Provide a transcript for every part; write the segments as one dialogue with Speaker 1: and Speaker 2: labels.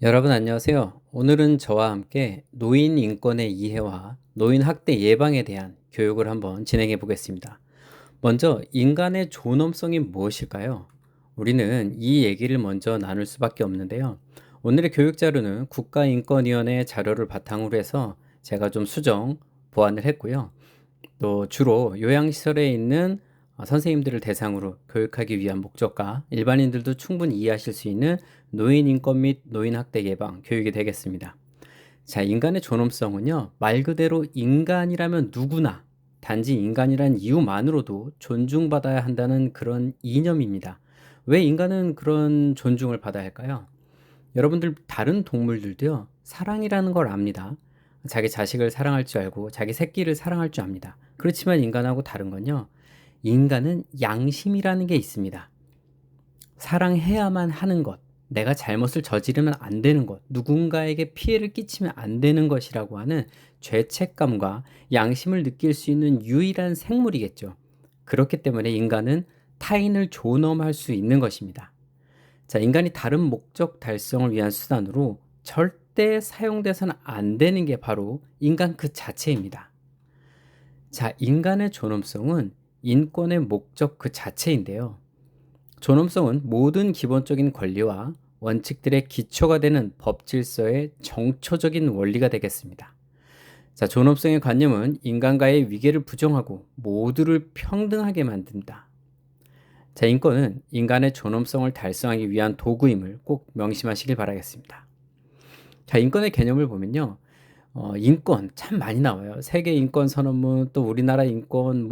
Speaker 1: 여러분 안녕하세요. 오늘은 저와 함께 노인 인권의 이해와 노인 학대 예방에 대한 교육을 한번 진행해 보겠습니다. 먼저 인간의 존엄성이 무엇일까요? 우리는 이 얘기를 먼저 나눌 수밖에 없는데요. 오늘의 교육 자료는 국가인권위원회 자료를 바탕으로 해서 제가 좀 수정, 보완을 했고요. 또 주로 요양시설에 있는 선생님들을 대상으로 교육하기 위한 목적과 일반인들도 충분히 이해하실 수 있는 노인 인권 및 노인 학대 예방 교육이 되겠습니다. 자, 인간의 존엄성은요, 말 그대로 인간이라면 누구나 단지 인간이란 이유만으로도 존중받아야 한다는 그런 이념입니다. 왜 인간은 그런 존중을 받아야 할까요? 여러분들 다른 동물들도요, 사랑이라는 걸 압니다. 자기 자식을 사랑할 줄 알고 자기 새끼를 사랑할 줄 압니다. 그렇지만 인간하고 다른 건요, 인간은 양심이라는 게 있습니다. 사랑해야만 하는 것, 내가 잘못을 저지르면 안 되는 것, 누군가에게 피해를 끼치면 안 되는 것이라고 하는 죄책감과 양심을 느낄 수 있는 유일한 생물이겠죠. 그렇기 때문에 인간은 타인을 존엄할 수 있는 것입니다. 자, 인간이 다른 목적 달성을 위한 수단으로 절대 사용돼서는 안 되는 게 바로 인간 그 자체입니다. 자, 인간의 존엄성은 인권의 목적 그 자체인데요. 존엄성은 모든 기본적인 권리와 원칙들의 기초가 되는 법 질서의 정초적인 원리가 되겠습니다. 자, 존엄성의 관념은 인간과의 위계를 부정하고 모두를 평등하게 만든다. 자, 인권은 인간의 존엄성을 달성하기 위한 도구임을 꼭 명심하시길 바라겠습니다. 자, 인권의 개념을 보면요. 인권 참 많이 나와요. 세계 인권 선언문, 또 우리나라 인권,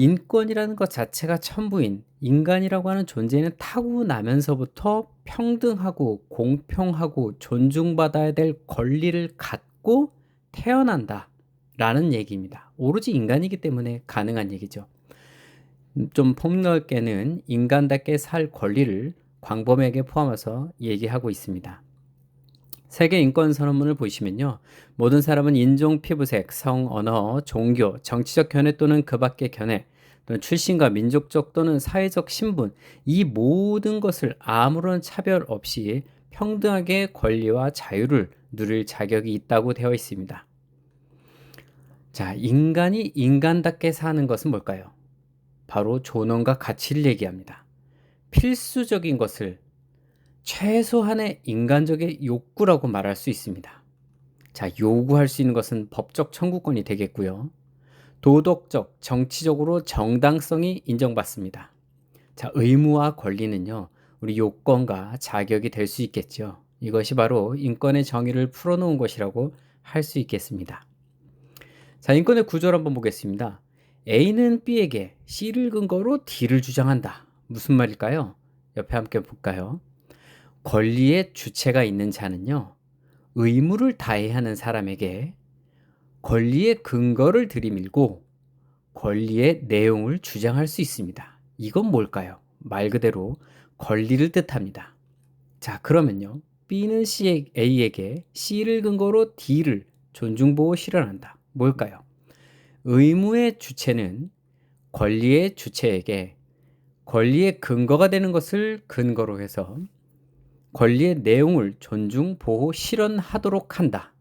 Speaker 1: 인권이라는 것 자체가 천부인 인간이라고 하는 존재는 타고나면서부터 평등하고 공평하고 존중받아야 될 권리를 갖고 태어난다 라는 얘기입니다. 오로지 인간이기 때문에 가능한 얘기죠. 좀 폭넓게는 인간답게 살 권리를 광범위하게 포함해서 얘기하고 있습니다. 세계 인권 선언문을 보시면요. 모든 사람은 인종, 피부색, 성, 언어, 종교, 정치적 견해 또는 그 밖의 견해, 또는 출신과 민족적 또는 사회적 신분, 이 모든 것을 아무런 차별 없이 평등하게 권리와 자유를 누릴 자격이 있다고 되어 있습니다. 자, 인간이 인간답게 사는 것은 뭘까요? 바로 존엄과 가치를 얘기합니다. 필수적인 것을 최소한의 인간적인 욕구라고 말할 수 있습니다. 자, 요구할 수 있는 것은 법적 청구권이 되겠고요. 도덕적, 정치적으로 정당성이 인정받습니다. 자, 의무와 권리는요, 우리 요건과 자격이 될 수 있겠죠. 이것이 바로 인권의 정의를 풀어놓은 것이라고 할 수 있겠습니다. 자, 인권의 구조를 한번 보겠습니다. A는 B에게 C를 근거로 D를 주장한다. 무슨 말일까요? 옆에 함께 볼까요? 권리의 주체가 있는 자는요, 의무를 다해야 하는 사람에게 권리의 근거를 들이밀고 권리의 내용을 주장할 수 있습니다. 이건 뭘까요? 말 그대로 권리를 뜻합니다. 자, 그러면요, B는 A에게 C를 근거로 D를 존중보호 실현한다. 뭘까요? 의무의 주체는 권리의 주체에게 권리의 근거가 되는 것을 근거로 해서 권리의 내용을 존중, 보호, 실현하도록 한다.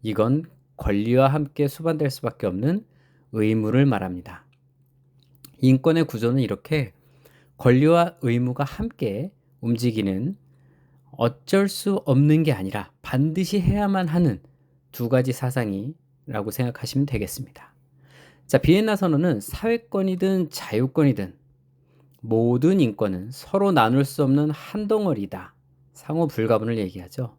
Speaker 1: 이건 권리와 함께 수반될 수밖에 없는 의무를 말합니다. 인권의 구조는 이렇게 권리와 의무가 함께 움직이는 어쩔 수 없는 게 아니라 반드시 해야만 하는 두 가지 사상이라고 생각하시면 되겠습니다. 자, 비엔나 선언은 사회권이든 자유권이든 모든 인권은 서로 나눌 수 없는 한 덩어리다. 상호 불가분을 얘기하죠.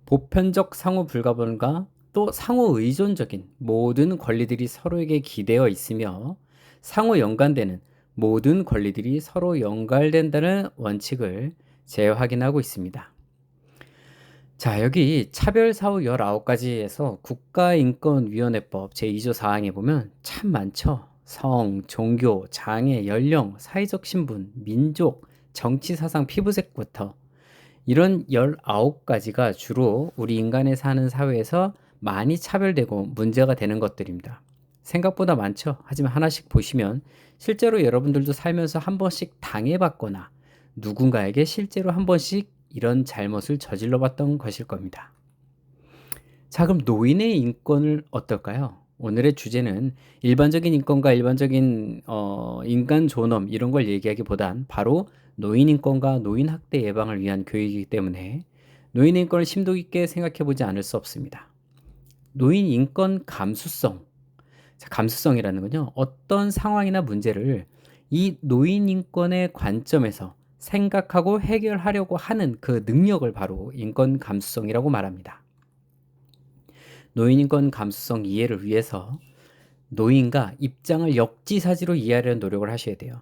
Speaker 1: 보편적 상호 불가분과 또 상호 의존적인 모든 권리들이 서로에게 기대어 있으며 상호 연관되는 모든 권리들이 서로 연결된다는 원칙을 재확인하고 있습니다. 자, 여기 차별사후 19가지에서 국가인권위원회법 제2조 사항에 보면 참 많죠. 성, 종교, 장애, 연령, 사회적 신분, 민족, 정치사상, 피부색부터 이런 19가지가 주로 우리 인간이 사는 사회에서 많이 차별되고 문제가 되는 것들입니다. 생각보다 많죠. 하지만 하나씩 보시면 실제로 여러분들도 살면서 한 번씩 당해봤거나 누군가에게 실제로 한 번씩 이런 잘못을 저질러 봤던 것일 겁니다. 자, 그럼 노인의 인권을 어떨까요? 오늘의 주제는 일반적인 인권과 일반적인 인간 존엄 이런 걸 얘기하기보단 바로 노인 인권과 노인 학대 예방을 위한 교육이기 때문에 노인 인권을 심도 있게 생각해 보지 않을 수 없습니다. 노인 인권 감수성. 자, 감수성이라는 건요, 어떤 상황이나 문제를 이 노인 인권의 관점에서 생각하고 해결하려고 하는 그 능력을 바로 인권 감수성이라고 말합니다. 노인 인권 감수성 이해를 위해서 노인과 입장을 역지사지로 이해하려는 노력을 하셔야 돼요.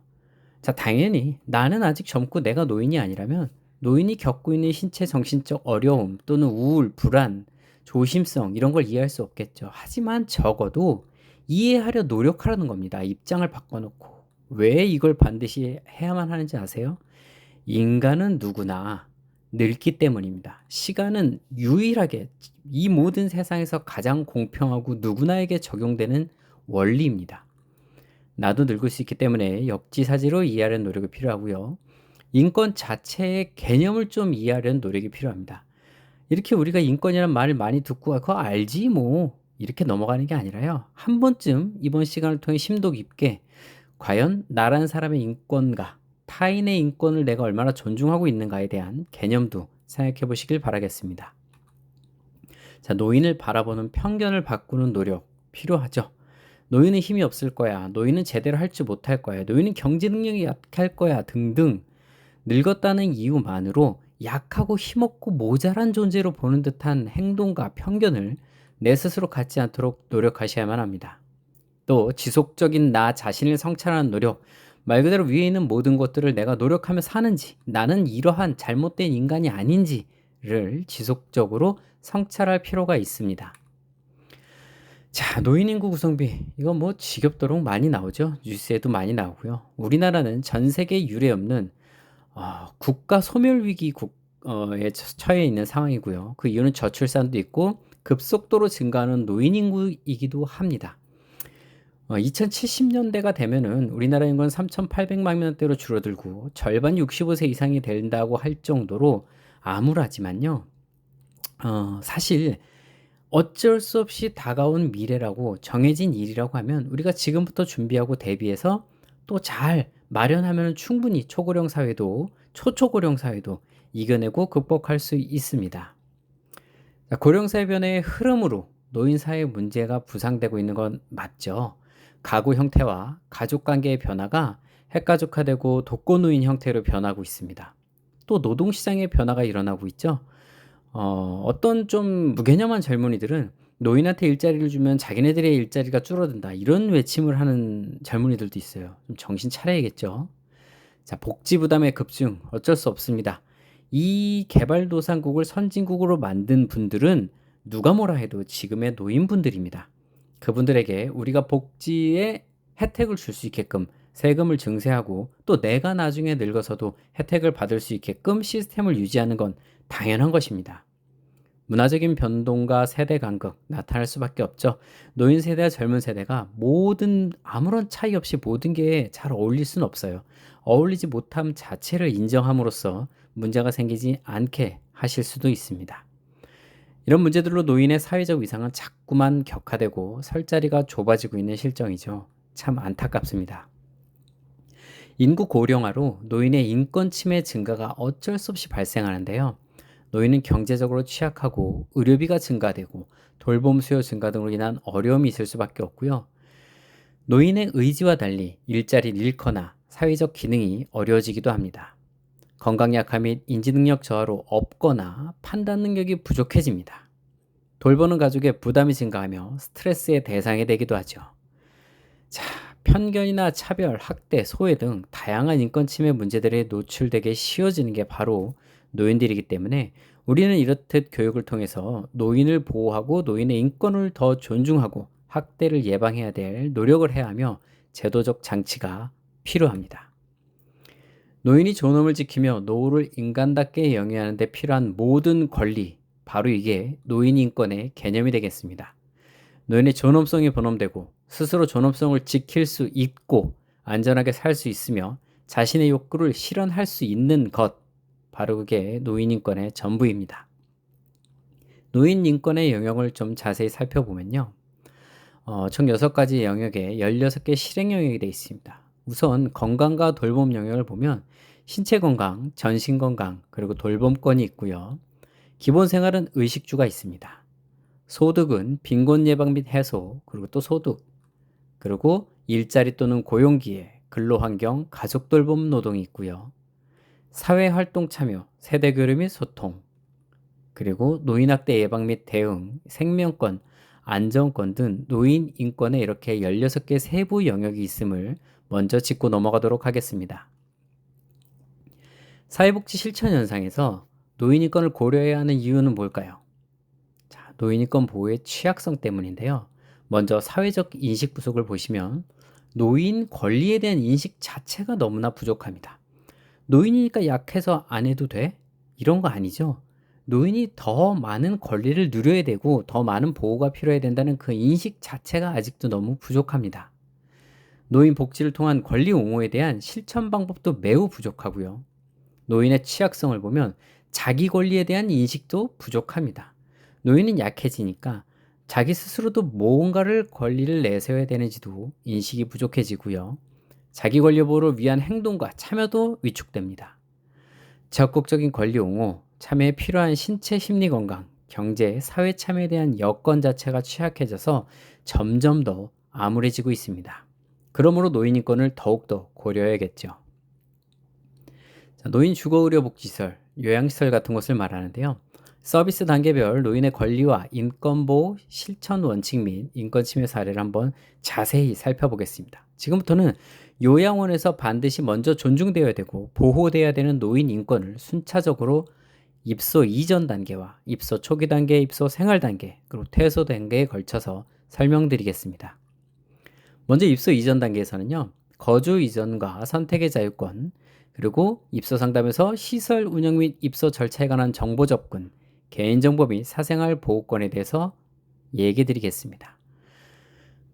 Speaker 1: 자, 당연히 나는 아직 젊고 내가 노인이 아니라면 노인이 겪고 있는 신체 정신적 어려움 또는 우울, 불안, 조심성 이런 걸 이해할 수 없겠죠. 하지만 적어도 이해하려 노력하라는 겁니다. 입장을 바꿔놓고. 왜 이걸 반드시 해야만 하는지 아세요? 인간은 누구나 늙기 때문입니다. 시간은 유일하게 이 모든 세상에서 가장 공평하고 누구나에게 적용되는 원리입니다. 나도 늙을 수 있기 때문에 역지사지로 이해하려는 노력이 필요하고요. 인권 자체의 개념을 좀 이해하려는 노력이 필요합니다. 이렇게 우리가 인권이라는 말을 많이 듣고 그거 알지 뭐 이렇게 넘어가는 게 아니라요. 한 번쯤 이번 시간을 통해 심도 깊게 과연 나라는 사람의 인권과 타인의 인권을 내가 얼마나 존중하고 있는가에 대한 개념도 생각해 보시길 바라겠습니다. 자, 노인을 바라보는 편견을 바꾸는 노력 필요하죠. 노인은 힘이 없을 거야. 노인은 제대로 할 줄 못할 거야. 노인은 경제 능력이 약할 거야. 등등 늙었다는 이유만으로 약하고 힘없고 모자란 존재로 보는 듯한 행동과 편견을 내 스스로 갖지 않도록 노력하셔야만 합니다. 또 지속적인 나 자신을 성찰하는 노력, 말 그대로 위에 있는 모든 것들을 내가 노력하며 사는지, 나는 이러한 잘못된 인간이 아닌지를 지속적으로 성찰할 필요가 있습니다. 자, 노인 인구 구성비 이거 뭐 지겹도록 많이 나오죠. 뉴스에도 많이 나오고요. 우리나라는 전 세계 유례 없는 국가 소멸 위기에 처해 있는 상황이고요. 그 이유는 저출산도 있고 급속도로 증가하는 노인 인구이기도 합니다. 2070년대가 되면은 우리나라 인구는 3,800만 명대로 줄어들고 절반 65세 이상이 된다고 할 정도로 암울하지만요. 사실 어쩔 수 없이 다가온 미래라고 정해진 일이라고 하면 우리가 지금부터 준비하고 대비해서 또 잘 마련하면 충분히 초고령 사회도 초초고령 사회도 이겨내고 극복할 수 있습니다. 고령 사회 변화의 흐름으로 노인 사회 문제가 부상되고 있는 건 맞죠. 가구 형태와 가족 관계의 변화가 핵가족화되고 독거노인 형태로 변하고 있습니다. 또 노동시장의 변화가 일어나고 있죠. 어떤 좀 무개념한 젊은이들은 노인한테 일자리를 주면 자기네들의 일자리가 줄어든다 이런 외침을 하는 젊은이들도 있어요. 좀 정신 차려야겠죠. 자, 복지 부담의 급증 어쩔 수 없습니다. 이 개발도상국을 선진국으로 만든 분들은 누가 뭐라 해도 지금의 노인분들입니다. 그분들에게 우리가 복지의 혜택을 줄 수 있게끔 세금을 증세하고 또 내가 나중에 늙어서도 혜택을 받을 수 있게끔 시스템을 유지하는 건 당연한 것입니다. 문화적인 변동과 세대 간극 나타날 수밖에 없죠. 노인 세대와 젊은 세대가 아무런 차이 없이 모든 게 잘 어울릴 수는 없어요. 어울리지 못함 자체를 인정함으로써 문제가 생기지 않게 하실 수도 있습니다. 이런 문제들로 노인의 사회적 위상은 자꾸만 격화되고 설 자리가 좁아지고 있는 실정이죠. 참 안타깝습니다. 인구 고령화로 노인의 인권 침해 증가가 어쩔 수 없이 발생하는데요. 노인은 경제적으로 취약하고 의료비가 증가되고 돌봄 수요 증가 등으로 인한 어려움이 있을 수밖에 없고요. 노인의 의지와 달리 일자리를 잃거나 사회적 기능이 어려워지기도 합니다. 건강 약화 및 인지 능력 저하로 없거나 판단 능력이 부족해집니다. 돌보는 가족의 부담이 증가하며 스트레스의 대상이 되기도 하죠. 자, 편견이나 차별, 학대, 소외 등 다양한 인권 침해 문제들에 노출되게 쉬워지는 게 바로 노인들이기 때문에 우리는 이렇듯 교육을 통해서 노인을 보호하고 노인의 인권을 더 존중하고 학대를 예방해야 될 노력을 해야 하며 제도적 장치가 필요합니다. 노인이 존엄을 지키며 노후를 인간답게 영위하는 데 필요한 모든 권리, 바로 이게 노인 인권의 개념이 되겠습니다. 노인의 존엄성이 본엄되고 스스로 존엄성을 지킬 수 있고 안전하게 살 수 있으며 자신의 욕구를 실현할 수 있는 것, 바로 그게 노인 인권의 전부입니다. 노인 인권의 영역을 좀 자세히 살펴보면요. 총 6가지 영역에 16개 실행 영역이 되어 있습니다. 우선 건강과 돌봄 영역을 보면 신체 건강, 전신 건강, 그리고 돌봄권이 있고요. 기본 생활은 의식주가 있습니다. 소득은 빈곤 예방 및 해소, 그리고 또 소득, 그리고 일자리 또는 고용기회, 근로환경, 가족 돌봄 노동이 있고요. 사회활동 참여, 세대교류 및 소통, 그리고 노인학대 예방 및 대응, 생명권, 안전권 등 노인 인권에 이렇게 16개 세부 영역이 있음을 먼저 짚고 넘어가도록 하겠습니다. 사회복지 실천 현상에서 노인 인권을 고려해야 하는 이유는 뭘까요? 자, 노인 인권 보호의 취약성 때문인데요. 먼저 사회적 인식 부족을 보시면 노인 권리에 대한 인식 자체가 너무나 부족합니다. 노인이니까 약해서 안 해도 돼? 이런 거 아니죠. 노인이 더 많은 권리를 누려야 되고 더 많은 보호가 필요해야 된다는 그 인식 자체가 아직도 너무 부족합니다. 노인 복지를 통한 권리 옹호에 대한 실천 방법도 매우 부족하고요. 노인의 취약성을 보면 자기 권리에 대한 인식도 부족합니다. 노인은 약해지니까 자기 스스로도 뭔가를 권리를 내세워야 되는지도 인식이 부족해지고요. 자기 권리 보호를 위한 행동과 참여도 위축됩니다. 적극적인 권리 옹호, 참여에 필요한 신체 심리 건강, 경제, 사회 참여에 대한 여건 자체가 취약해져서 점점 더 암울해지고 있습니다. 그러므로 노인 인권을 더욱더 고려해야겠죠. 자, 노인 주거의료복지시설, 요양시설 같은 것을 말하는데요. 서비스 단계별 노인의 권리와 인권보호 실천 원칙 및 인권 침해 사례를 한번 자세히 살펴보겠습니다. 지금부터는 요양원에서 반드시 먼저 존중되어야 되고 보호되어야 되는 노인 인권을 순차적으로 입소 이전 단계와 입소 초기 단계, 입소 생활 단계, 그리고 퇴소 단계에 걸쳐서 설명드리겠습니다. 먼저 입소 이전 단계에서는요. 거주 이전과 선택의 자유권, 그리고 입소 상담에서 시설 운영 및 입소 절차에 관한 정보 접근, 개인정보 및 사생활 보호권에 대해서 얘기 드리겠습니다.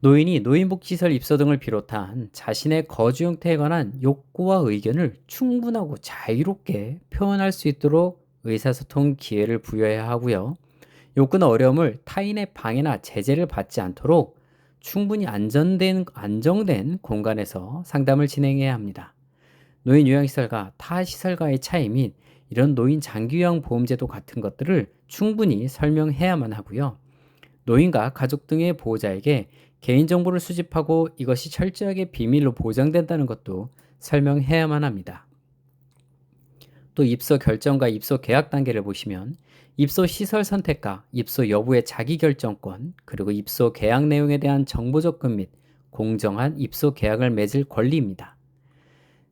Speaker 1: 노인이 노인복지시설 입소 등을 비롯한 자신의 거주 형태에 관한 욕구와 의견을 충분하고 자유롭게 표현할 수 있도록 의사소통 기회를 부여해야 하고요. 욕구나 어려움을 타인의 방해나 제재를 받지 않도록 충분히 안정된 공간에서 상담을 진행해야 합니다. 노인 요양시설과 타 시설과의 차이 및 이런 노인 장기요양 보험제도 같은 것들을 충분히 설명해야만 하고요. 노인과 가족 등의 보호자에게 개인정보를 수집하고 이것이 철저하게 비밀로 보장된다는 것도 설명해야만 합니다. 또 입소 결정과 입소 계약 단계를 보시면 입소 시설 선택과 입소 여부의 자기결정권, 그리고 입소 계약 내용에 대한 정보 접근 및 공정한 입소 계약을 맺을 권리입니다.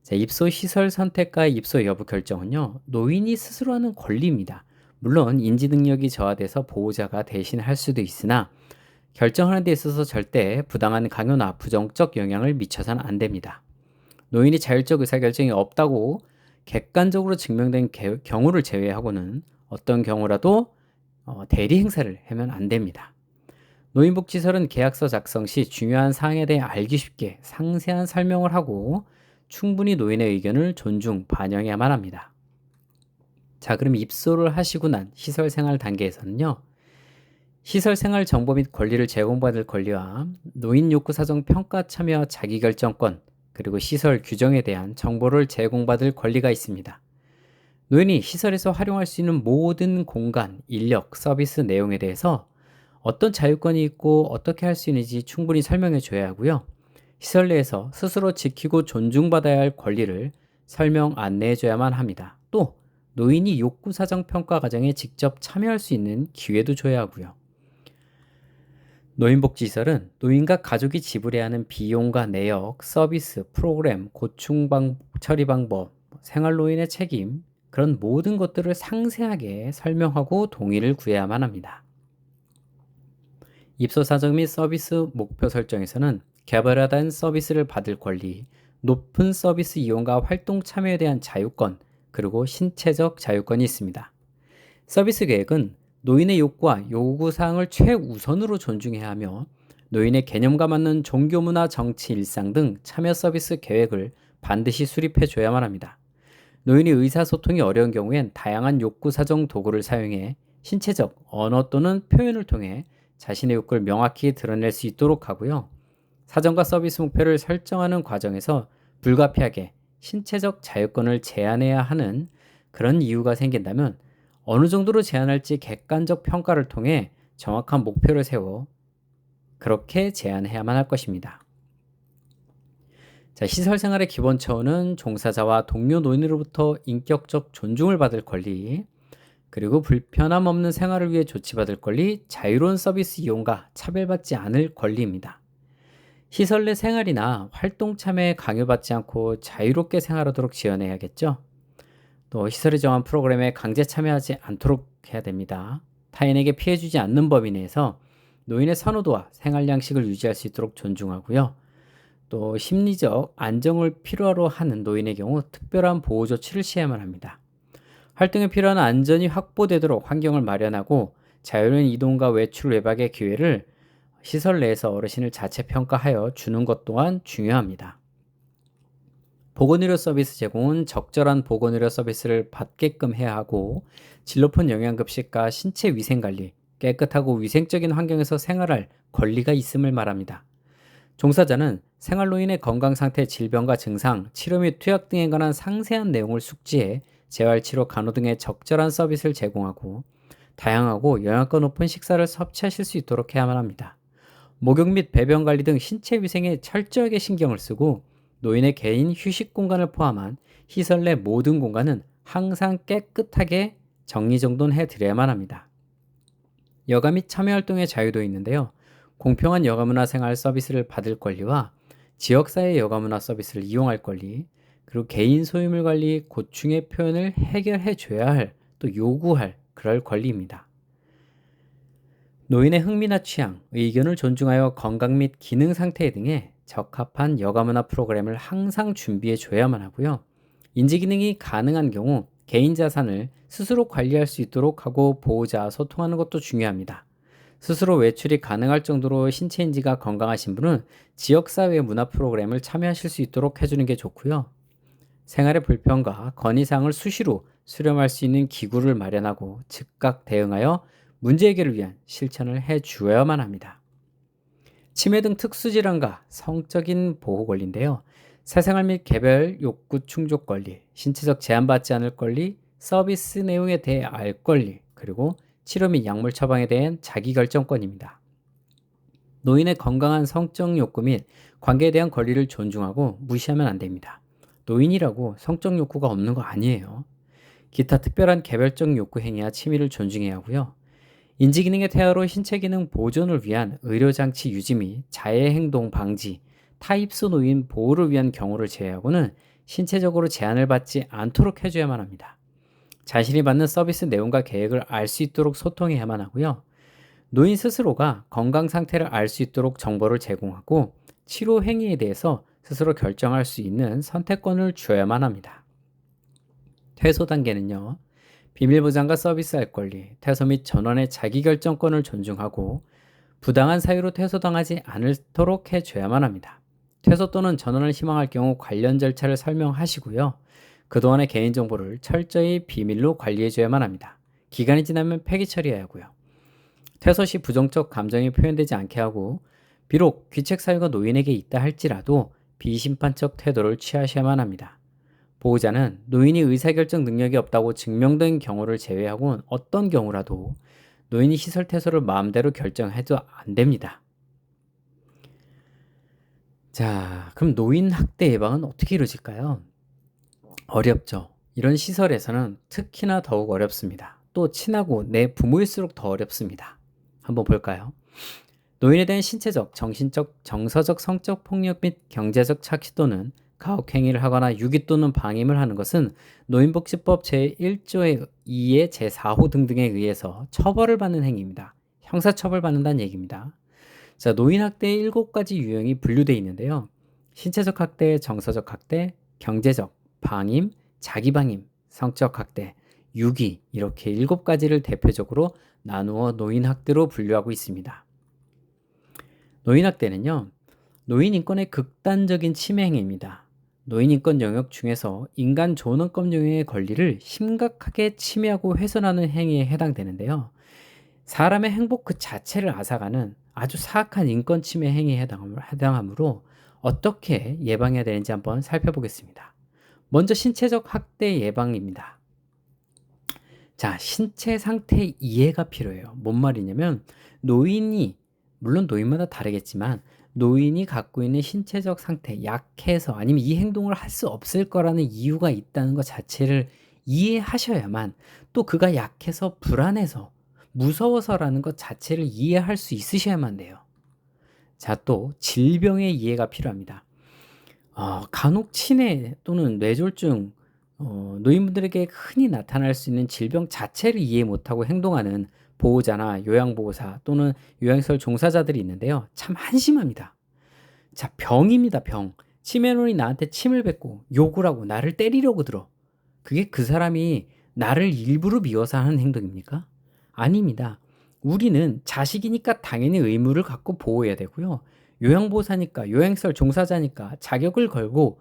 Speaker 1: 자, 입소 시설 선택과 입소 여부 결정은요, 노인이 스스로 하는 권리입니다. 물론 인지 능력이 저하돼서 보호자가 대신 할 수도 있으나 결정하는 데 있어서 절대 부당한 강요나 부정적 영향을 미쳐서는 안 됩니다. 노인이 자율적 의사결정이 없다고 객관적으로 증명된 경우를 제외하고는 어떤 경우라도 대리 행사를 하면 안 됩니다. 노인복지시설은 계약서 작성 시 중요한 사항에 대해 알기 쉽게 상세한 설명을 하고 충분히 노인의 의견을 존중, 반영해야만 합니다. 자, 그럼 입소를 하시고 난 시설 생활 단계에서는요. 시설 생활 정보 및 권리를 제공받을 권리와 노인 욕구 사정 평가 참여와 자기결정권, 그리고 시설 규정에 대한 정보를 제공받을 권리가 있습니다. 노인이 시설에서 활용할 수 있는 모든 공간, 인력, 서비스 내용에 대해서 어떤 자유권이 있고 어떻게 할 수 있는지 충분히 설명해 줘야 하고요. 시설 내에서 스스로 지키고 존중받아야 할 권리를 설명 안내해 줘야만 합니다. 또 노인이 욕구 사정 평가 과정에 직접 참여할 수 있는 기회도 줘야 하고요. 노인복지시설은 노인과 가족이 지불해야 하는 비용과 내역, 서비스, 프로그램, 고충 처리 방법, 생활노인의 책임, 그런 모든 것들을 상세하게 설명하고 동의를 구해야만 합니다. 입소 사정 및 서비스 목표 설정에서는 개발하던 서비스를 받을 권리, 높은 서비스 이용과 활동 참여에 대한 자유권, 그리고 신체적 자유권이 있습니다. 서비스 계획은 노인의 욕구와 요구사항을 최우선으로 존중해야 하며 노인의 개념과 맞는 종교, 문화, 정치, 일상 등 참여 서비스 계획을 반드시 수립해 줘야만 합니다. 노인이 의사소통이 어려운 경우엔 다양한 욕구 사정 도구를 사용해 신체적, 언어 또는 표현을 통해 자신의 욕구를 명확히 드러낼 수 있도록 하고요. 사정과 서비스 목표를 설정하는 과정에서 불가피하게 신체적 자유권을 제한해야 하는 그런 이유가 생긴다면 어느 정도로 제한할지 객관적 평가를 통해 정확한 목표를 세워 그렇게 제한해야만 할 것입니다. 자, 시설 생활의 기본 차원은 종사자와 동료 노인으로부터 인격적 존중을 받을 권리, 그리고 불편함 없는 생활을 위해 조치받을 권리, 자유로운 서비스 이용과 차별받지 않을 권리입니다. 시설 내 생활이나 활동 참여에 강요받지 않고 자유롭게 생활하도록 지원해야겠죠. 또 시설이 정한 프로그램에 강제 참여하지 않도록 해야 됩니다. 타인에게 피해 주지 않는 범위 내에서 노인의 선호도와 생활 양식을 유지할 수 있도록 존중하고요. 또 심리적 안정을 필요로 하는 노인의 경우 특별한 보호 조치를 취해야만 합니다. 활동에 필요한 안전이 확보되도록 환경을 마련하고 자유로운 이동과 외출 외박의 기회를 시설 내에서 어르신을 자체 평가하여 주는 것 또한 중요합니다. 보건의료 서비스 제공은 적절한 보건의료 서비스를 받게끔 해야 하고 질 높은 영양급식과 신체 위생관리, 깨끗하고 위생적인 환경에서 생활할 권리가 있음을 말합니다. 종사자는 생활노인의 건강상태, 질병과 증상, 치료 및 투약 등에 관한 상세한 내용을 숙지해 재활치료, 간호 등의 적절한 서비스를 제공하고 다양하고 영양가 높은 식사를 섭취하실 수 있도록 해야만 합니다. 목욕 및 배변 관리 등 신체 위생에 철저하게 신경을 쓰고 노인의 개인 휴식 공간을 포함한 시설 내 모든 공간은 항상 깨끗하게 정리정돈해 드려야만 합니다. 여가 및 참여활동의 자유도 있는데요. 공평한 여가문화 생활 서비스를 받을 권리와 지역사회 여가문화 서비스를 이용할 권리, 그리고 개인 소유물 관리, 고충의 표현을 해결해 줘야 할, 또 요구할 그럴 권리입니다. 노인의 흥미나 취향, 의견을 존중하여 건강 및 기능 상태 등에 적합한 여가문화 프로그램을 항상 준비해 줘야만 하고요. 인지기능이 가능한 경우 개인 자산을 스스로 관리할 수 있도록 하고 보호자와 소통하는 것도 중요합니다. 스스로 외출이 가능할 정도로 신체 인지가 건강하신 분은 지역사회 문화 프로그램을 참여하실 수 있도록 해주는 게 좋고요. 생활의 불편과 건의사항을 수시로 수렴할 수 있는 기구를 마련하고 즉각 대응하여 문제 해결을 위한 실천을 해 주어야만 합니다. 치매 등 특수질환과 성적인 보호 권리인데요. 사생활 및 개별 욕구 충족 권리, 신체적 제한받지 않을 권리, 서비스 내용에 대해 알 권리, 그리고 치료 및 약물 처방에 대한 자기결정권입니다. 노인의 건강한 성적 욕구 및 관계에 대한 권리를 존중하고 무시하면 안 됩니다. 노인이라고 성적 욕구가 없는 거 아니에요. 기타 특별한 개별적 욕구 행위와 취미를 존중해야 하고요. 인지기능의 퇴화로 신체기능 보존을 위한 의료장치 유지 및 자해행동 방지, 타입소 노인 보호를 위한 경우를 제외하고는 신체적으로 제한을 받지 않도록 해줘야만 합니다. 자신이 받는 서비스 내용과 계획을 알 수 있도록 소통해야만 하고요. 노인 스스로가 건강 상태를 알 수 있도록 정보를 제공하고 치료 행위에 대해서 스스로 결정할 수 있는 선택권을 주어야만 합니다. 퇴소 단계는요. 비밀 보장과 서비스 할 권리, 퇴소 및 전원의 자기결정권을 존중하고 부당한 사유로 퇴소당하지 않도록 해줘야만 합니다. 퇴소 또는 전원을 희망할 경우 관련 절차를 설명하시고요. 그동안의 개인정보를 철저히 비밀로 관리해줘야만 합니다. 기간이 지나면 폐기 처리해야 하고요. 퇴소 시 부정적 감정이 표현되지 않게 하고 비록 귀책 사유가 노인에게 있다 할지라도 비심판적 태도를 취하셔야만 합니다. 보호자는 노인이 의사결정 능력이 없다고 증명된 경우를 제외하고는 어떤 경우라도 노인이 시설 퇴소를 마음대로 결정해도 안 됩니다. 자, 그럼 노인 학대 예방은 어떻게 이루어질까요? 어렵죠. 이런 시설에서는 특히나 더욱 어렵습니다. 또 친하고 내 부모일수록 더 어렵습니다. 한번 볼까요? 노인에 대한 신체적, 정신적, 정서적, 성적 폭력 및 경제적 착취 또는 가혹행위를 하거나 유기 또는 방임을 하는 것은 노인복지법 제1조 2의 제4호 등등에 의해서 처벌을 받는 행위입니다. 형사처벌 받는다는 얘기입니다. 자, 노인학대의 7가지 유형이 분류되어 있는데요. 신체적 학대, 정서적 학대, 경제적, 방임, 자기방임, 성적 학대, 유기 이렇게 7가지를 대표적으로 나누어 노인학대로 분류하고 있습니다. 노인학대는요. 노인 인권의 극단적인 침해 행위입니다. 노인 인권 영역 중에서 인간 존엄권 영역의 권리를 심각하게 침해하고 훼손하는 행위에 해당되는데요. 사람의 행복 그 자체를 앗아가는 아주 사악한 인권 침해 행위에 해당하므로 어떻게 예방해야 되는지 한번 살펴보겠습니다. 먼저 신체적 학대 예방입니다. 자, 신체 상태 이해가 필요해요. 뭔 말이냐면 노인이 물론 노인마다 다르겠지만 노인이 갖고 있는 신체적 상태, 약해서 아니면 이 행동을 할 수 없을 거라는 이유가 있다는 것 자체를 이해하셔야만 또 그가 약해서 불안해서 무서워서라는 것 자체를 이해할 수 있으셔야만 돼요. 자, 또 질병의 이해가 필요합니다. 간혹 치매 또는 뇌졸중, 노인분들에게 흔히 나타날 수 있는 질병 자체를 이해 못하고 행동하는 보호자나 요양보호사 또는 요양시설 종사자들이 있는데요. 참 한심합니다. 자, 병입니다, 병. 치매론이 나한테 침을 뱉고 욕을 하고 나를 때리려고 들어. 그게 그 사람이 나를 일부러 미워서 하는 행동입니까? 아닙니다. 우리는 자식이니까 당연히 의무를 갖고 보호해야 되고요. 요양보호사니까, 요양시설 종사자니까 자격을 걸고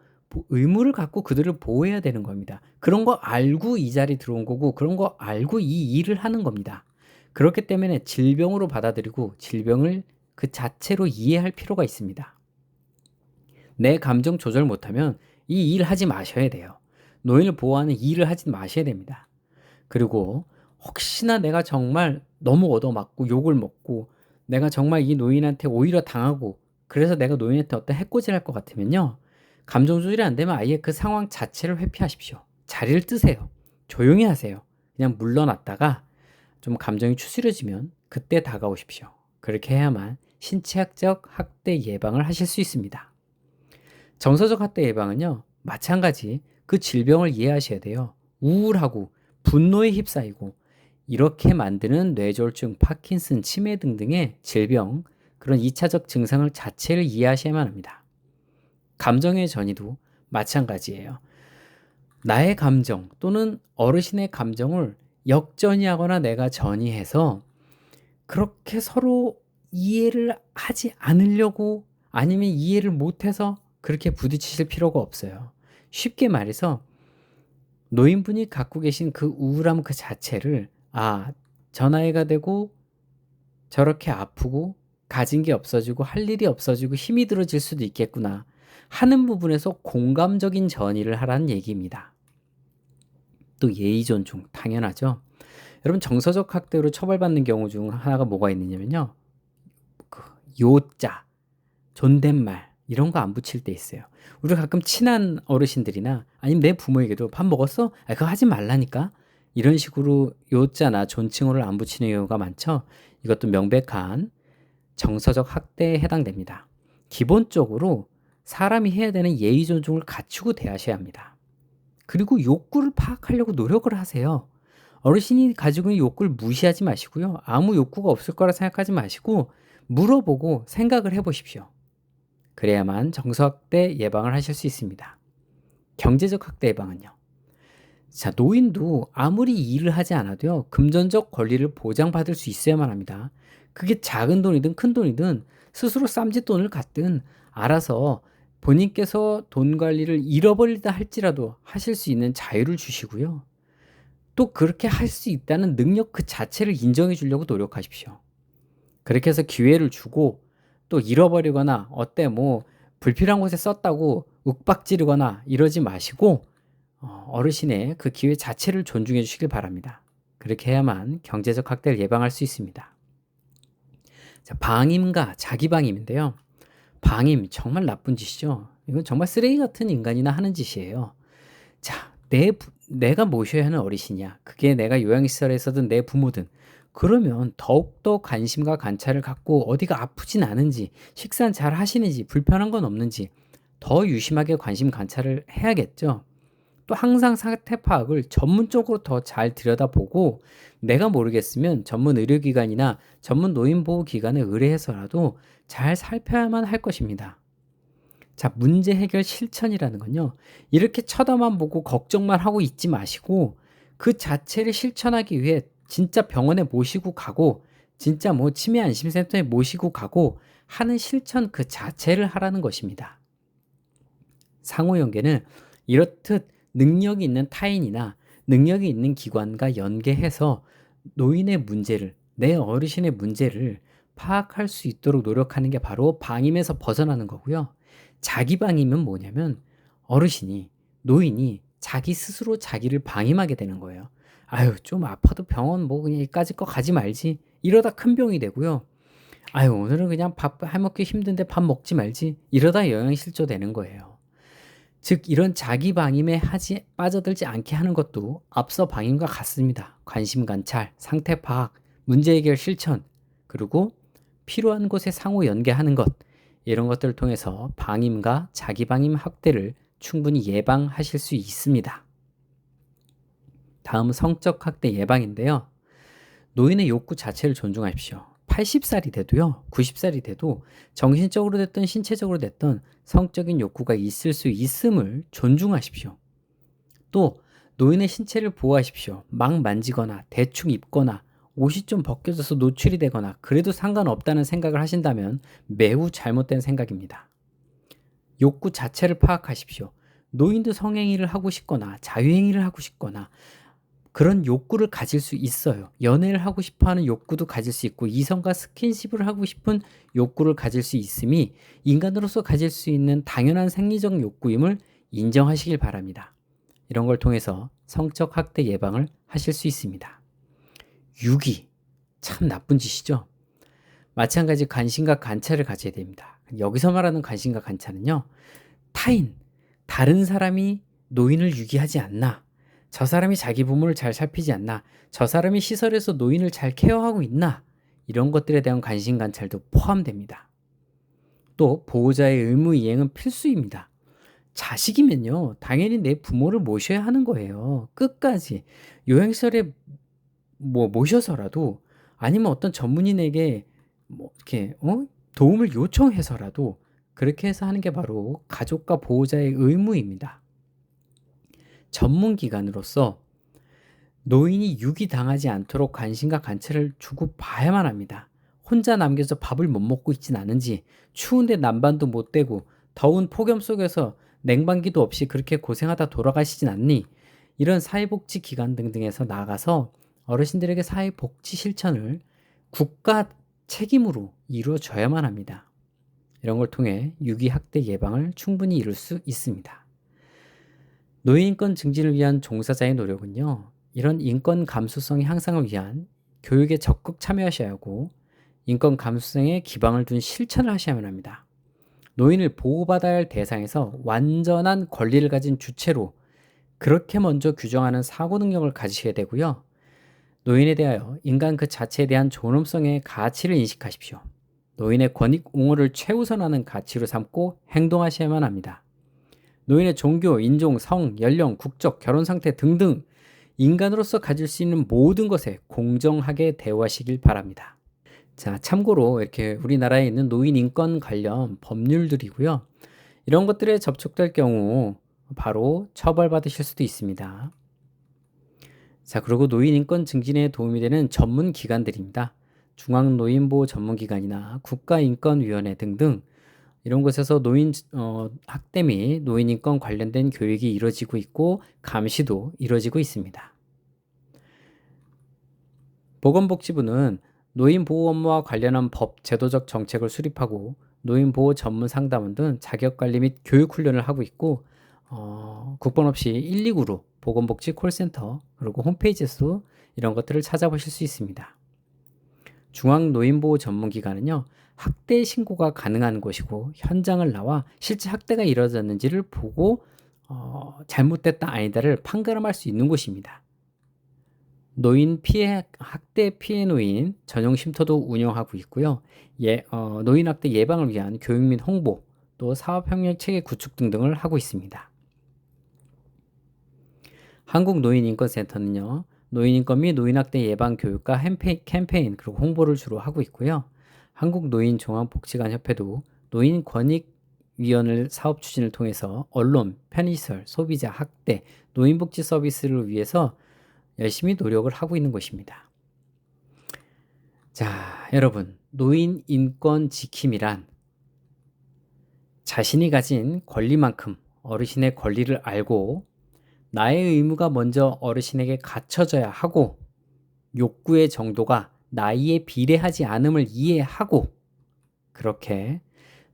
Speaker 1: 의무를 갖고 그들을 보호해야 되는 겁니다. 그런 거 알고 이 자리에 들어온 거고 그런 거 알고 이 일을 하는 겁니다. 그렇기 때문에 질병으로 받아들이고 질병을 그 자체로 이해할 필요가 있습니다. 내 감정 조절 못하면 이 일 하지 마셔야 돼요. 노인을 보호하는 이 일을 하지 마셔야 됩니다. 그리고 혹시나 내가 정말 너무 얻어맞고 욕을 먹고 내가 정말 이 노인한테 오히려 당하고 그래서 내가 노인한테 어떤 해코지를 할 것 같으면요. 감정 조절이 안 되면 아예 그 상황 자체를 회피하십시오. 자리를 뜨세요. 조용히 하세요. 그냥 물러났다가 좀 감정이 추스려지면 그때 다가오십시오. 그렇게 해야만 신체학적 학대 예방을 하실 수 있습니다. 정서적 학대 예방은요. 마찬가지 그 질병을 이해하셔야 돼요. 우울하고 분노에 휩싸이고 이렇게 만드는 뇌졸중, 파킨슨, 치매 등등의 질병, 그런 2차적 증상을 자체를 이해하셔야만 합니다. 감정의 전이도 마찬가지예요. 나의 감정 또는 어르신의 감정을 역전이하거나 내가 전이해서 그렇게 서로 이해를 하지 않으려고 아니면 이해를 못해서 그렇게 부딪히실 필요가 없어요. 쉽게 말해서 노인분이 갖고 계신 그 우울함 그 자체를 저 나이가 되고 저렇게 아프고 가진 게 없어지고 할 일이 없어지고 힘이 들어질 수도 있겠구나 하는 부분에서 공감적인 전이를 하라는 얘기입니다. 또 예의 존중 당연하죠. 여러분 정서적 학대로 처벌받는 경우 중 하나가 뭐가 있느냐면요. 요자, 존댓말 이런 거 안 붙일 때 있어요. 우리가 가끔 친한 어르신들이나 아니면 내 부모에게도 밥 먹었어? 그거 하지 말라니까. 이런 식으로 요자나 존칭어를 안 붙이는 경우가 많죠. 이것도 명백한 정서적 학대에 해당됩니다. 기본적으로 사람이 해야 되는 예의 존중을 갖추고 대하셔야 합니다. 그리고 욕구를 파악하려고 노력을 하세요. 어르신이 가지고 있는 욕구를 무시하지 마시고요. 아무 욕구가 없을 거라 생각하지 마시고 물어보고 생각을 해보십시오. 그래야만 정서학대 예방을 하실 수 있습니다. 경제적 학대 예방은요. 자, 노인도 아무리 일을 하지 않아도요. 금전적 권리를 보장받을 수 있어야만 합니다. 그게 작은 돈이든 큰 돈이든 스스로 쌈짓돈을 갖든 알아서 본인께서 돈 관리를 잃어버리다 할지라도 하실 수 있는 자유를 주시고요. 또 그렇게 할 수 있다는 능력 그 자체를 인정해 주려고 노력하십시오. 그렇게 해서 기회를 주고 또 잃어버리거나 불필요한 곳에 썼다고 윽박지르거나 이러지 마시고 어르신의 그 기회 자체를 존중해 주시길 바랍니다. 그렇게 해야만 경제적 학대를 예방할 수 있습니다. 자, 방임과 자기방임인데요. 방임 정말 나쁜 짓이죠. 이건 정말 쓰레기 같은 인간이나 하는 짓이에요. 자, 내가 모셔야 하는 어르신이야. 그게 내가 요양시설에서든 내 부모든 그러면 더욱더 관심과 관찰을 갖고 어디가 아프진 않은지 식사는 잘 하시는지 불편한 건 없는지 더 유심하게 관심 관찰을 해야겠죠. 또 항상 상태 파악을 전문적으로 더 잘 들여다보고 내가 모르겠으면 전문 의료기관이나 전문 노인보호기관에 의뢰해서라도 잘 살펴야만 할 것입니다. 자, 문제 해결 실천이라는 건요. 이렇게 쳐다만 보고 걱정만 하고 있지 마시고 그 자체를 실천하기 위해 진짜 병원에 모시고 가고 진짜 치매 안심센터에 모시고 가고 하는 실천 그 자체를 하라는 것입니다. 상호 연계는 이렇듯 능력이 있는 타인이나 능력이 있는 기관과 연계해서 노인의 문제를, 내 어르신의 문제를 파악할 수 있도록 노력하는 게 바로 방임에서 벗어나는 거고요. 자기 방임은 뭐냐면 어르신이, 노인이 자기 스스로 자기를 방임하게 되는 거예요. 아유, 좀 아파도 병원 뭐 그냥 이까짓 거 가지 말지. 이러다 큰 병이 되고요. 아유, 오늘은 그냥 밥 해먹기 힘든데 밥 먹지 말지. 이러다 영양실조 되는 거예요. 즉 이런 자기 방임에 빠져들지 않게 하는 것도 앞서 방임과 같습니다. 관심 관찰, 상태 파악, 문제 해결 실천, 그리고 필요한 곳에 상호 연계하는 것, 이런 것들을 통해서 방임과 자기 방임 확대를 충분히 예방하실 수 있습니다. 다음은 성적 학대 예방인데요. 노인의 욕구 자체를 존중하십시오. 80살이 돼도요, 90살이 돼도 정신적으로 됐든 신체적으로 됐든 성적인 욕구가 있을 수 있음을 존중하십시오. 또 노인의 신체를 보호하십시오. 막 만지거나 대충 입거나 옷이 좀 벗겨져서 노출이 되거나 그래도 상관없다는 생각을 하신다면 매우 잘못된 생각입니다. 욕구 자체를 파악하십시오. 노인도 성행위를 하고 싶거나 자유행위를 하고 싶거나 그런 욕구를 가질 수 있어요. 연애를 하고 싶어하는 욕구도 가질 수 있고 이성과 스킨십을 하고 싶은 욕구를 가질 수 있음이 인간으로서 가질 수 있는 당연한 생리적 욕구임을 인정하시길 바랍니다. 이런 걸 통해서 성적 학대 예방을 하실 수 있습니다. 유기, 참 나쁜 짓이죠. 마찬가지 관심과 관찰을 가져야 됩니다. 여기서 말하는 관심과 관찰은요, 타인, 다른 사람이 노인을 유기하지 않나, 저 사람이 자기 부모를 잘 살피지 않나, 저 사람이 시설에서 노인을 잘 케어하고 있나, 이런 것들에 대한 관심 관찰도 포함됩니다. 또 보호자의 의무 이행은 필수입니다. 자식이면요, 당연히 내 부모를 모셔야 하는 거예요. 끝까지 요양시설에 모셔서라도, 아니면 어떤 전문인에게 이렇게 도움을 요청해서라도 그렇게 해서 하는 게 바로 가족과 보호자의 의무입니다. 전문기관으로서 노인이 유기당하지 않도록 관심과 관찰을 주고 봐야만 합니다. 혼자 남겨서 밥을 못 먹고 있진 않은지, 추운데 난방도 못 대고 더운 폭염 속에서 냉방기도 없이 그렇게 고생하다 돌아가시진 않니? 이런 사회복지 기관 등등에서 나가서 어르신들에게 사회복지 실천을 국가 책임으로 이루어져야만 합니다. 이런 걸 통해 유기학대 예방을 충분히 이룰 수 있습니다. 노인인권 증진을 위한 종사자의 노력은요, 이런 인권 감수성 향상을 위한 교육에 적극 참여하셔야 하고 인권 감수성에 기반을 둔 실천을 하셔야만 합니다. 노인을 보호받아야 할 대상에서 완전한 권리를 가진 주체로 그렇게 먼저 규정하는 사고 능력을 가지셔야 되고요. 노인에 대하여 인간 그 자체에 대한 존엄성의 가치를 인식하십시오. 노인의 권익 옹호를 최우선하는 가치로 삼고 행동하셔야만 합니다. 노인의 종교, 인종, 성, 연령, 국적, 결혼 상태 등등 인간으로서 가질 수 있는 모든 것에 공정하게 대우하시길 바랍니다. 자, 참고로 이렇게 우리나라에 있는 노인 인권 관련 법률들이고요. 이런 것들에 접촉될 경우 바로 처벌받으실 수도 있습니다. 자, 그리고 노인 인권 증진에 도움이 되는 전문 기관들입니다. 중앙노인보호 전문기관이나 국가인권위원회 등등 이런 곳에서 노인 학대 및 노인 인권 관련된 교육이 이루어지고 있고 감시도 이루어지고 있습니다. 보건복지부는 노인 보호 업무와 관련한 법, 제도적 정책을 수립하고 노인 보호 전문 상담원 등 자격 관리 및 교육 훈련을 하고 있고 국번 없이 129로 보건복지 콜센터 그리고 홈페이지에서도 이런 것들을 찾아보실 수 있습니다. 중앙노인보호 전문기관은요, 학대 신고가 가능한 곳이고 현장을 나와 실제 학대가 이루어졌는지를 보고 잘못됐다 아니다를 판가름할 수 있는 곳입니다. 노인 피해 학대 피해 노인 전용 쉼터도 운영하고 있고요. 노인 학대 예방을 위한 교육 및 홍보, 또 사업협력 체계 구축 등등을 하고 있습니다. 한국노인인권센터는요, 노인인권 및 노인학대 예방 교육과 캠페인 그리고 홍보를 주로 하고 있고요. 한국노인종합복지관협회도 노인권익위원회 사업 추진을 통해서 언론, 편의시설, 소비자, 학대, 노인복지 서비스를 위해서 열심히 노력을 하고 있는 곳입니다. 자, 여러분, 노인인권 지킴이란 자신이 가진 권리만큼 어르신의 권리를 알고 나의 의무가 먼저 어르신에게 갖춰져야 하고 욕구의 정도가 나이에 비례하지 않음을 이해하고 그렇게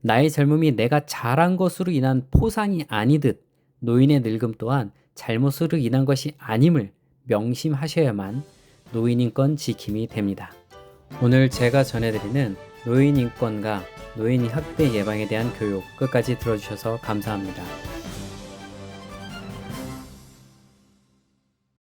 Speaker 1: 나의 젊음이 내가 잘한 것으로 인한 포상이 아니듯 노인의 늙음 또한 잘못으로 인한 것이 아님을 명심하셔야만 노인인권 지킴이 됩니다. 오늘 제가 전해드리는 노인인권과 노인 학대 예방에 대한 교육 끝까지 들어주셔서 감사합니다.